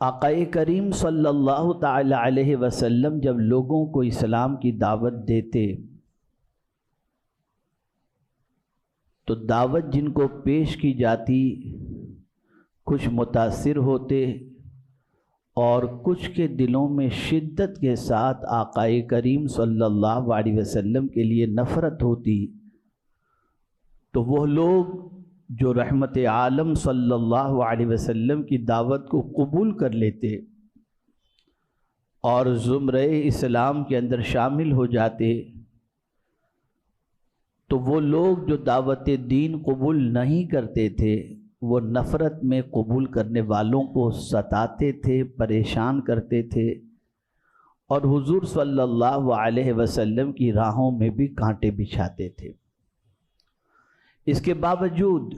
آقا کریم صلی اللہ تعالی علیہ وسلم جب لوگوں کو اسلام کی دعوت دیتے تو دعوت جن کو پیش کی جاتی کچھ متاثر ہوتے اور کچھ کے دلوں میں شدت کے ساتھ آقا کریم صلی اللہ علیہ وسلم کے لیے نفرت ہوتی، تو وہ لوگ جو رحمت عالم صلی اللہ علیہ وسلم کی دعوت کو قبول کر لیتے اور زمرہ اسلام کے اندر شامل ہو جاتے، تو وہ لوگ جو دعوت دین قبول نہیں کرتے تھے وہ نفرت میں قبول کرنے والوں کو ستاتے تھے، پریشان کرتے تھے، اور حضور صلی اللہ علیہ وسلم کی راہوں میں بھی کانٹے بچھاتے تھے۔ اس کے باوجود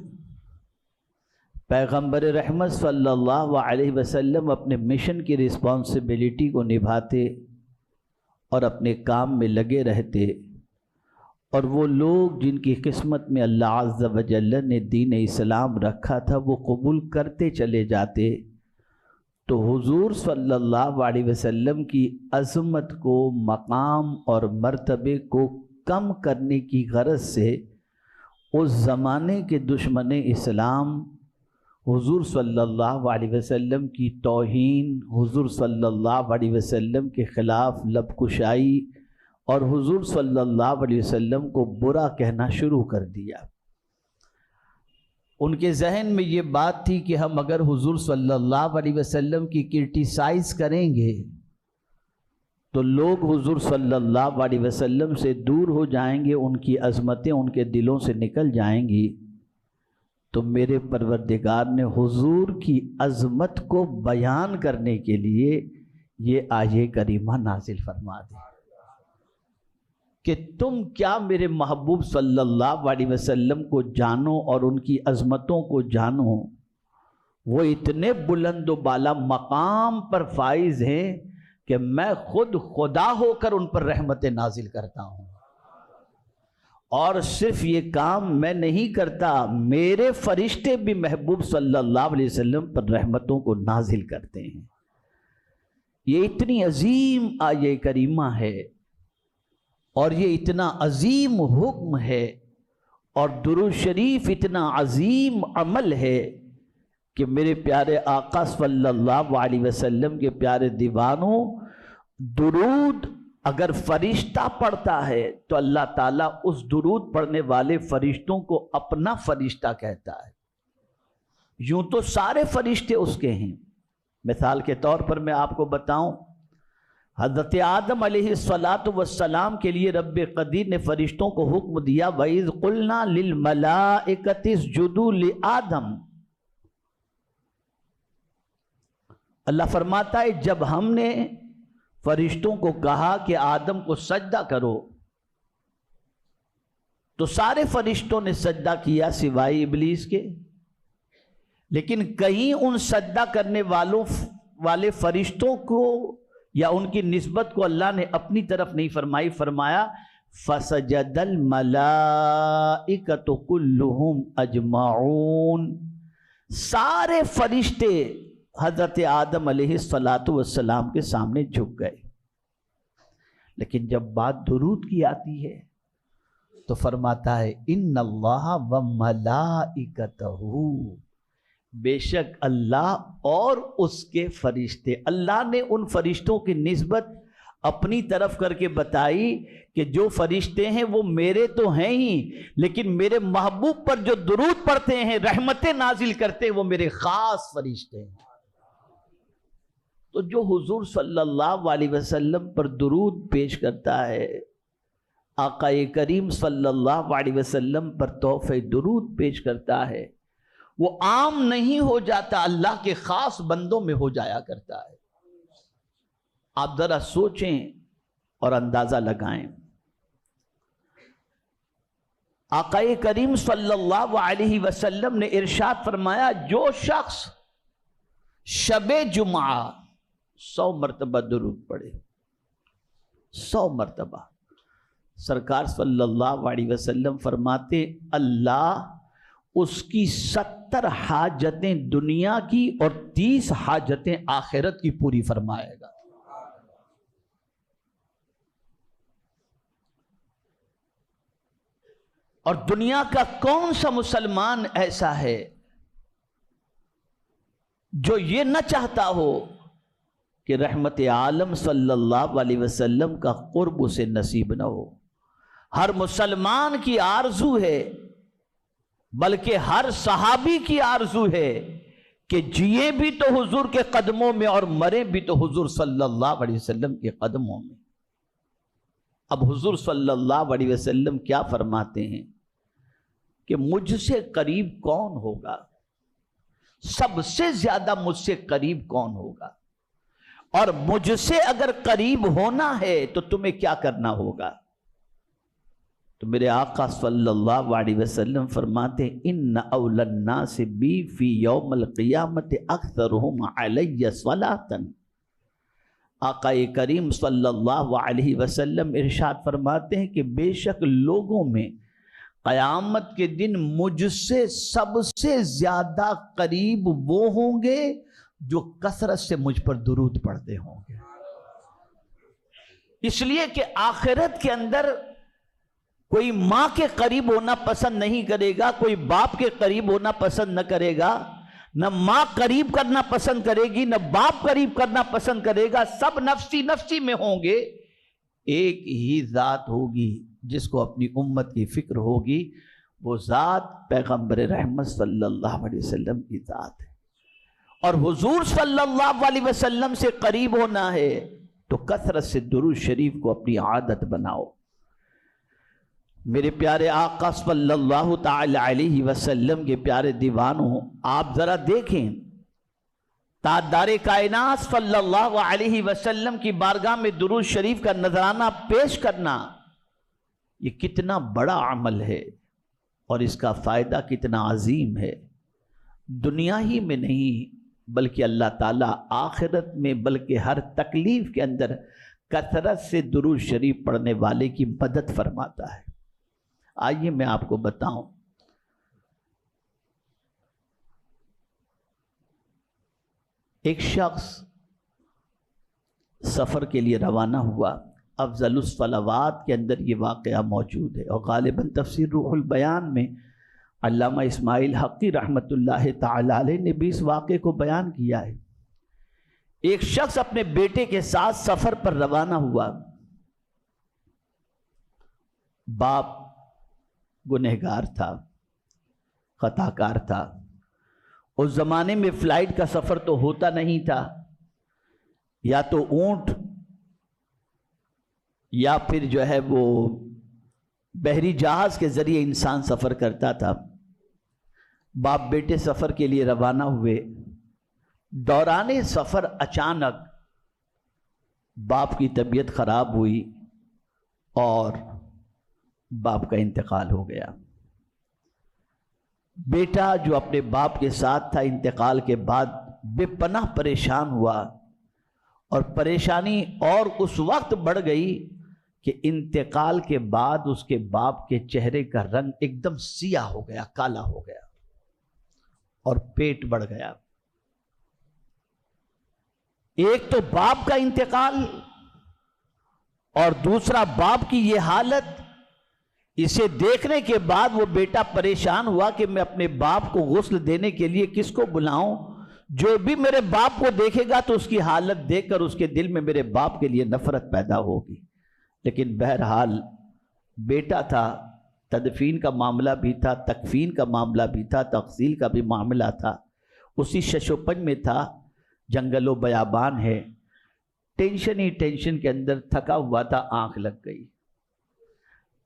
پیغمبر رحمت صلی اللہ علیہ وسلم اپنے مشن کی رسپانسبلٹی کو نبھاتے اور اپنے کام میں لگے رہتے، اور وہ لوگ جن کی قسمت میں اللہ عز و جل نے دین اسلام رکھا تھا وہ قبول کرتے چلے جاتے، تو حضور صلی اللہ علیہ وسلم کی عظمت کو، مقام اور مرتبے کو کم کرنے کی غرض سے اس زمانے کے دشمن اسلام حضور صلی اللہ علیہ وسلم کی توہین، حضور صلی اللہ علیہ وسلم کے خلاف لب کشائی اور حضور صلی اللہ علیہ وسلم کو برا کہنا شروع کر دیا۔ ان کے ذہن میں یہ بات تھی کہ ہم اگر حضور صلی اللہ علیہ وسلم کی کرٹیسائز کریں گے تو لوگ حضور صلی اللہ علیہ وسلم سے دور ہو جائیں گے، ان کی عظمتیں ان کے دلوں سے نکل جائیں گی، تو میرے پروردگار نے حضور کی عظمت کو بیان کرنے کے لیے یہ آیہ کریمہ نازل فرما دی کہ تم کیا میرے محبوب صلی اللہ علیہ وسلم کو جانو اور ان کی عظمتوں کو جانو، وہ اتنے بلند و بالا مقام پر فائز ہیں کہ میں خود خدا ہو کر ان پر رحمت نازل کرتا ہوں، اور صرف یہ کام میں نہیں کرتا، میرے فرشتے بھی محبوب صلی اللہ علیہ وسلم پر رحمتوں کو نازل کرتے ہیں۔ یہ اتنی عظیم آیہ کریمہ ہے اور یہ اتنا عظیم حکم ہے اور درود شریف اتنا عظیم عمل ہے کہ میرے پیارے آقا صلی اللہ علیہ وسلم کے پیارے دیوانوں، درود اگر فرشتہ پڑھتا ہے تو اللہ تعالیٰ اس درود پڑھنے والے فرشتوں کو اپنا فرشتہ کہتا ہے۔ یوں تو سارے فرشتے اس کے ہیں۔ مثال کے طور پر میں آپ کو بتاؤں، حضرت آدم علیہ السلام کے لیے رب قدیر نے فرشتوں کو حکم دیا وَإِذْ قُلْنَا لِلْمَلَائِكَةِ اسْجُدُوا لِآدَمَ۔ اللہ فرماتا ہے جب ہم نے فرشتوں کو کہا کہ آدم کو سجدہ کرو تو سارے فرشتوں نے سجدہ کیا سوائے ابلیس کے، لیکن کہیں ان سجدہ کرنے والے فرشتوں کو یا ان کی نسبت کو اللہ نے اپنی طرف نہیں فرمائی، فرمایا فَسَجَدَ الْمَلَائِكَةُ كُلُّهُمْ أَجْمَعُونَ، سارے فرشتے حضرت آدم علیہ السلام کے سامنے جھک گئے۔ لیکن جب بات درود کی آتی ہے تو فرماتا ہے ان اللہ وملائکتہ، بے شک اللہ اور اس کے فرشتے۔ اللہ نے ان فرشتوں کی نسبت اپنی طرف کر کے بتائی کہ جو فرشتے ہیں وہ میرے تو ہیں ہی، لیکن میرے محبوب پر جو درود پڑھتے ہیں، رحمتیں نازل کرتے ہیں، وہ میرے خاص فرشتے ہیں۔ تو جو حضور صلی اللہ علیہ وسلم پر درود پیش کرتا ہے، آقا کریم صلی اللہ علیہ وسلم پر تحفہ درود پیش کرتا ہے، وہ عام نہیں ہو جاتا، اللہ کے خاص بندوں میں ہو جایا کرتا ہے۔ آپ ذرا سوچیں اور اندازہ لگائیں، آقا کریم صلی اللہ علیہ وسلم نے ارشاد فرمایا جو شخص شب جمعہ 100 مرتبہ درود پڑھے، 100 مرتبہ، سرکار صلی اللہ علیہ وسلم فرماتے اللہ اس کی 70 حاجتیں دنیا کی اور 30 حاجتیں آخرت کی پوری فرمائے گا۔ اور دنیا کا کون سا مسلمان ایسا ہے جو یہ نہ چاہتا ہو کہ رحمت عالم صلی اللہ علیہ وسلم کا قرب اسے نصیب نہ ہو؟ ہر مسلمان کی آرزو ہے، بلکہ ہر صحابی کی آرزو ہے کہ جیے بھی تو حضور کے قدموں میں اور مرے بھی تو حضور صلی اللہ علیہ وسلم کے قدموں میں۔ اب حضور صلی اللہ علیہ وسلم کیا فرماتے ہیں کہ مجھ سے قریب کون ہوگا، سب سے زیادہ مجھ سے قریب کون ہوگا، اور مجھ سے اگر قریب ہونا ہے تو تمہیں کیا کرنا ہوگا؟ تو میرے آقا صلی اللہ علیہ وسلم فرماتے ہیں ان اول الناس بی فی یوم القیامت اکثرہم علی صلاۃ۔ آقا کریم صلی اللہ علیہ وسلم ارشاد فرماتے ہیں کہ بے شک لوگوں میں قیامت کے دن مجھ سے سب سے زیادہ قریب وہ ہوں گے جو کثرت سے مجھ پر درود پڑھتے ہوں گے۔ اس لیے کہ آخرت کے اندر کوئی ماں کے قریب ہونا پسند نہیں کرے گا، کوئی باپ کے قریب ہونا پسند نہ کرے گا، نہ ماں قریب کرنا پسند کرے گی، نہ باپ قریب کرنا پسند کرے گا، سب نفسی نفسی میں ہوں گے۔ ایک ہی ذات ہوگی جس کو اپنی امت کی فکر ہوگی، وہ ذات پیغمبر رحمت صلی اللہ علیہ وسلم کی ذات ہے۔ اور حضور صلی اللہ علیہ وسلم سے قریب ہونا ہے تو کثرت سے درود شریف کو اپنی عادت بناؤ۔ میرے پیارے آقا صلی اللہ تعالی علیہ وسلم کے پیارے دیوانوں، آپ ذرا دیکھیں تاجدار کائنات صلی اللہ علیہ وسلم کی بارگاہ میں درود شریف کا نذرانہ پیش کرنا، یہ کتنا بڑا عمل ہے اور اس کا فائدہ کتنا عظیم ہے۔ دنیا ہی میں نہیں بلکہ اللہ تعالیٰ آخرت میں، بلکہ ہر تکلیف کے اندر کثرت سے درود شریف پڑھنے والے کی مدد فرماتا ہے۔ آئیے میں آپ کو بتاؤں، ایک شخص سفر کے لیے روانہ ہوا، افضل الصلوات کے اندر یہ واقعہ موجود ہے، اور غالباً تفسیر روح البیان میں علامہ اسماعیل حقی رحمت اللہ تعالی علیہ نے بھی اس واقعے کو بیان کیا ہے۔ ایک شخص اپنے بیٹے کے ساتھ سفر پر روانہ ہوا، باپ گنہگار تھا، خطا کار تھا۔ اس زمانے میں فلائٹ کا سفر تو ہوتا نہیں تھا، یا تو اونٹ یا پھر جو ہے وہ بحری جہاز کے ذریعے انسان سفر کرتا تھا۔ باپ بیٹے سفر کے لیے روانہ ہوئے، دوران سفر اچانک باپ کی طبیعت خراب ہوئی اور باپ کا انتقال ہو گیا۔ بیٹا جو اپنے باپ کے ساتھ تھا، انتقال کے بعد بے پناہ پریشان ہوا، اور پریشانی اور اس وقت بڑھ گئی کہ انتقال کے بعد اس کے باپ کے چہرے کا رنگ ایک دم سیاہ ہو گیا، کالا ہو گیا، اور پیٹ بڑھ گیا۔ ایک تو باپ کا انتقال اور دوسرا باپ کی یہ حالت، اسے دیکھنے کے بعد وہ بیٹا پریشان ہوا کہ میں اپنے باپ کو غسل دینے کے لیے کس کو بلاؤں؟ جو بھی میرے باپ کو دیکھے گا تو اس کی حالت دیکھ کر اس کے دل میں میرے باپ کے لیے نفرت پیدا ہوگی۔ لیکن بہرحال بیٹا تھا، تدفین کا معاملہ بھی تھا، تکفین کا معاملہ بھی تھا، تغسیل کا بھی معاملہ تھا، اسی شش و پنج میں تھا، جنگل و بیابان ہے، ٹینشن ہی ٹینشن کے اندر تھکا ہوا تھا، آنکھ لگ گئی۔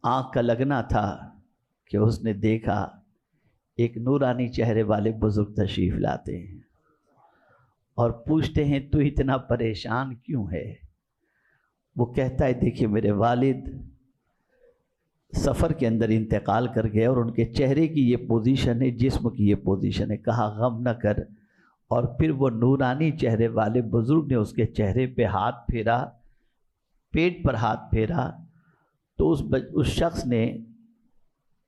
آنکھ کا لگنا تھا کہ اس نے دیکھا ایک نورانی چہرے والے بزرگ تشریف لاتے ہیں اور پوچھتے ہیں تو اتنا پریشان کیوں ہے؟ وہ کہتا ہے دیکھیے میرے والد سفر کے اندر انتقال کر گئے اور ان کے چہرے کی یہ پوزیشن ہے، جسم کی یہ پوزیشن ہے۔ کہا غم نہ کر، اور پھر وہ نورانی چہرے والے بزرگ نے اس کے چہرے پہ ہاتھ پھیرا، پیٹ پر ہاتھ پھیرا، تو اس شخص نے،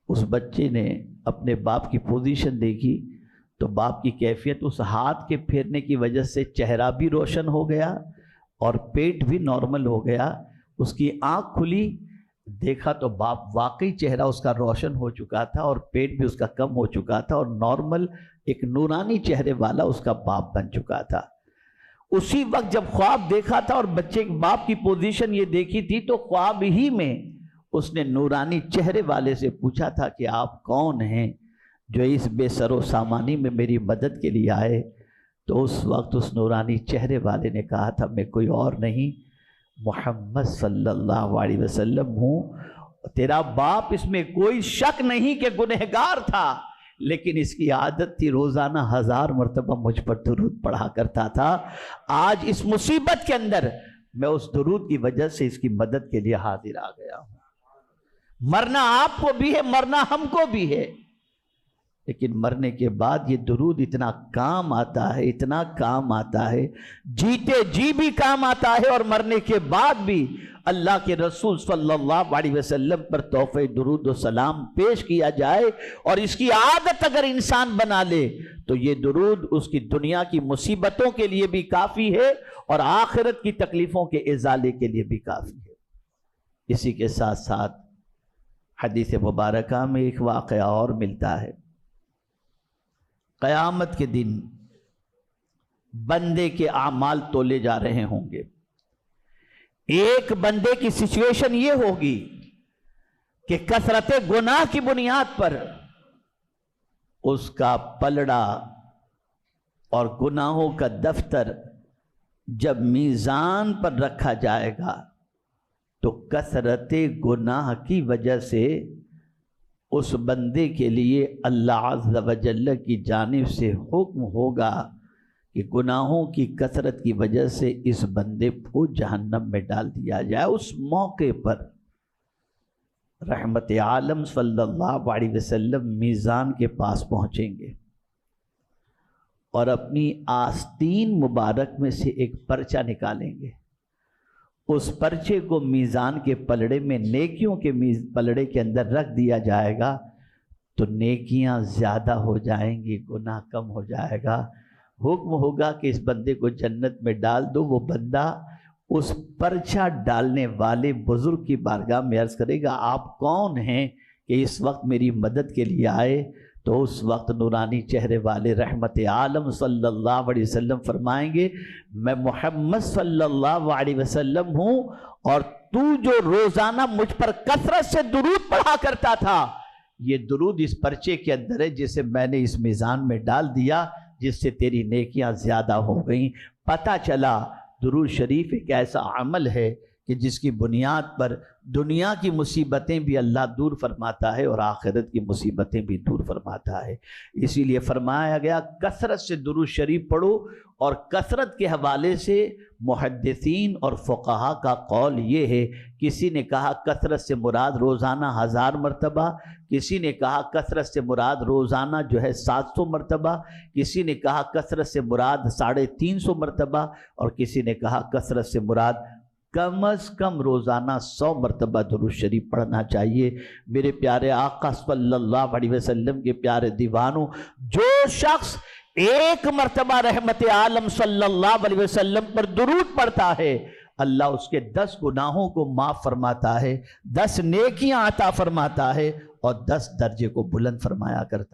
اس بچے نے اپنے باپ کی پوزیشن دیکھی تو باپ کی کیفیت، اس ہاتھ کے پھیرنے کی وجہ سے چہرہ بھی روشن ہو گیا اور پیٹ بھی نارمل ہو گیا. اس کی آنکھ کھلی، دیکھا تو باپ واقعی چہرہ اس کا روشن ہو چکا تھا اور پیٹ بھی اس کا کم ہو چکا تھا اور نارمل ایک نورانی چہرے والا اس کا باپ بن چکا تھا. اسی وقت جب خواب دیکھا تھا اور بچے کے باپ کی پوزیشن یہ دیکھی تھی تو خواب ہی میں اس نے نورانی چہرے والے سے پوچھا تھا کہ آپ کون ہیں جو اس بے سر و سامانی میں میری مدد کے لیے آئے. تو اس وقت اس نورانی چہرے والے نے کہا تھا میں کوئی اور نہیں، محمد صلی اللہ علیہ وسلم ہوں. تیرا باپ، اس میں کوئی شک نہیں کہ گنہگار تھا، لیکن اس کی عادت تھی روزانہ 1000 مرتبہ مجھ پر درود پڑھا کرتا تھا. آج اس مصیبت کے اندر میں اس درود کی وجہ سے اس کی مدد کے لیے حاضر آ گیا ہوں. مرنا آپ کو بھی ہے، مرنا ہم کو بھی ہے، لیکن مرنے کے بعد یہ درود اتنا کام آتا ہے، اتنا کام آتا ہے، جیتے جی بھی کام آتا ہے اور مرنے کے بعد بھی اللہ کے رسول صلی اللہ علیہ وسلم پر تحفہ درود و سلام پیش کیا جائے اور اس کی عادت اگر انسان بنا لے تو یہ درود اس کی دنیا کی مصیبتوں کے لیے بھی کافی ہے اور آخرت کی تکلیفوں کے ازالے کے لیے بھی کافی ہے. اسی کے ساتھ ساتھ حدیث مبارکہ میں ایک واقعہ اور ملتا ہے. قیامت کے دن بندے کے اعمال تولے جا رہے ہوں گے. ایک بندے کی سچویشن یہ ہوگی کہ کثرت گناہ کی بنیاد پر اس کا پلڑا اور گناہوں کا دفتر جب میزان پر رکھا جائے گا تو کثرت گناہ کی وجہ سے اس بندے کے لیے اللہ عز و جل کی جانب سے حکم ہوگا کہ گناہوں کی کثرت کی وجہ سے اس بندے کو جہنم میں ڈال دیا جائے. اس موقع پر رحمت عالم صلی اللہ علیہ وسلم میزان کے پاس پہنچیں گے اور اپنی آستین مبارک میں سے ایک پرچہ نکالیں گے. اس پرچے کو میزان کے پلڑے میں، نیکیوں کے پلڑے کے اندر رکھ دیا جائے گا تو نیکیاں زیادہ ہو جائیں گی، گناہ کم ہو جائے گا. حکم ہوگا کہ اس بندے کو جنت میں ڈال دو. وہ بندہ اس پرچہ ڈالنے والے بزرگ کی بارگاہ میں عرض کرے گا آپ کون ہیں کہ اس وقت میری مدد کے لیے آئے؟ تو اس وقت نورانی چہرے والے رحمت عالم صلی اللہ علیہ وسلم فرمائیں گے میں محمد صلی اللہ علیہ وسلم ہوں اور تو جو روزانہ مجھ پر کثرت سے درود پڑھا کرتا تھا یہ درود اس پرچے کے اندر ہے جسے میں نے اس میزان میں ڈال دیا، جس سے تیری نیکیاں زیادہ ہو گئیں. پتہ چلا درود شریف ایک ایسا عمل ہے کہ جس کی بنیاد پر دنیا کی مصیبتیں بھی اللہ دور فرماتا ہے اور آخرت کی مصیبتیں بھی دور فرماتا ہے. اسی لیے فرمایا گیا کثرت سے درود شریف پڑھو. اور کثرت کے حوالے سے محدثین اور فقہا کا قول یہ ہے، کسی نے کہا کثرت سے مراد روزانہ 1000 مرتبہ، کسی نے کہا کثرت سے مراد روزانہ 700 مرتبہ، کسی نے کہا کثرت سے مراد 350 مرتبہ اور کسی نے کہا کثرت سے مراد کم از کم روزانہ 100 مرتبہ درود شریف پڑھنا چاہیے. میرے پیارے آقا صلی اللہ علیہ وسلم کے پیارے دیوانوں، جو شخص ایک مرتبہ رحمت عالم صلی اللہ علیہ وسلم پر درود پڑھتا ہے اللہ اس کے 10 گناہوں کو معاف فرماتا ہے، 10 نیکیاں عطا فرماتا ہے اور 10 درجے کو بلند فرمایا کرتا ہے.